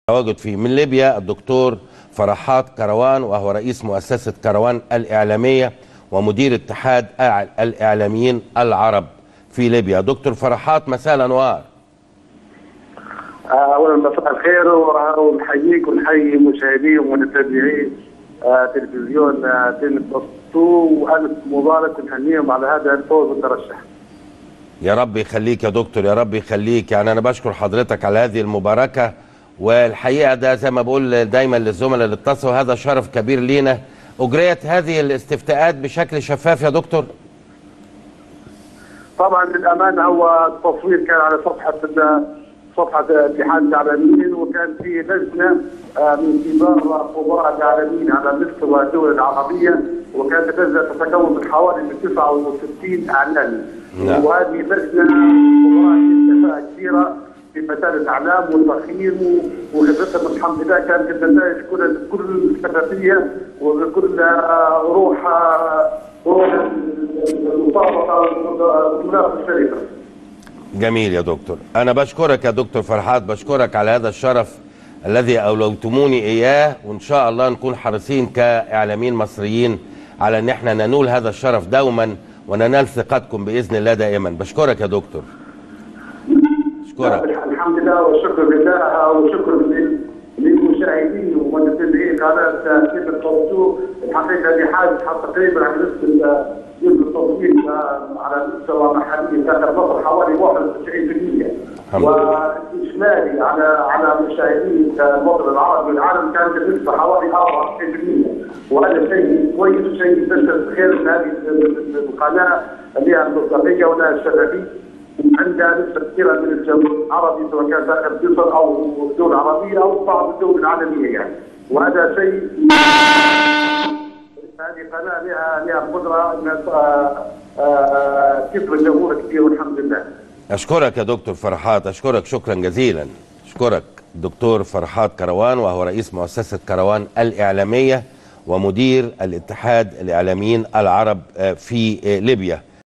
تواجد فيه من ليبيا الدكتور فرحات كروان، وهو رئيس مؤسسة كروان الإعلامية ومدير اتحاد الإعلاميين العرب في ليبيا. دكتور فرحات، مساء الأنوار. اولا مساء الخير، ونحييك ونحيي مشاهدي ومتابعي تلفزيون تنبسطو، والف مبارك ونهنيهم على هذا الفوز والترشح. يا رب يخليك يا دكتور، يا رب يخليك. يعني انا بشكر حضرتك على هذه المباركه، والحقيقه ده زي ما بقول دايما للزملاء اللي اتصلوا، هذا شرف كبير لينا. اجريت هذه الاستفتاءات بشكل شفاف يا دكتور؟ طبعا للامانه هو التصوير كان على صفحه اتحاد الاعلاميين، وكان في لجنه من كبار خبراء الاعلاميين على مستوى الدول العربيه، وكانت اللجنه تتكون من حوالي 69 اعلامي. نعم. وهذه لجنه خبراء كفاءه كبيره في مجال الاعلام والتقييم، وخبرتهم الحمد لله كانت النتائج بكل شفافيه وبكل روح المطابقه والمنافسه الشريفه. جميل يا دكتور. أنا بشكرك يا دكتور فرحات، بشكرك على هذا الشرف الذي أولوتموني إياه، وإن شاء الله نكون حريصين كإعلاميين مصريين على أن احنا ننول هذا الشرف دوما وننال ثقتكم بإذن الله دائما. بشكرك يا دكتور. بشكرك. الحمد لله والشكر لله، وشكر للمشاهدين ومتابعي قناة تنبسطو. الحقيقة بحاجة تقريبا على نسبة التصويت على مستوى محلي داخل مصر حوالي 91%، واجمالي على مشاهدين الوطن العربي والعالم كانت النسبه حوالي 94%، وهذا شيء كويس وشيء يبشر خير من هذه القناه اللي هي المصداقيه ولها الشفافيه، عندها نسبه كثيره من الجمهور العربي سواء كان داخل مصر او الدول العربيه او بعض الدول العالميه يعني، وهذا شيء. هذه قناه لها قدره انها تفرض جمهور كبير والحمد لله. اشكرك يا دكتور فرحات، اشكرك شكرا جزيلا. اشكرك الدكتور فرحات كروان، وهو رئيس مؤسسه كروان الاعلاميه ومدير الاتحاد الاعلاميين العرب في ليبيا.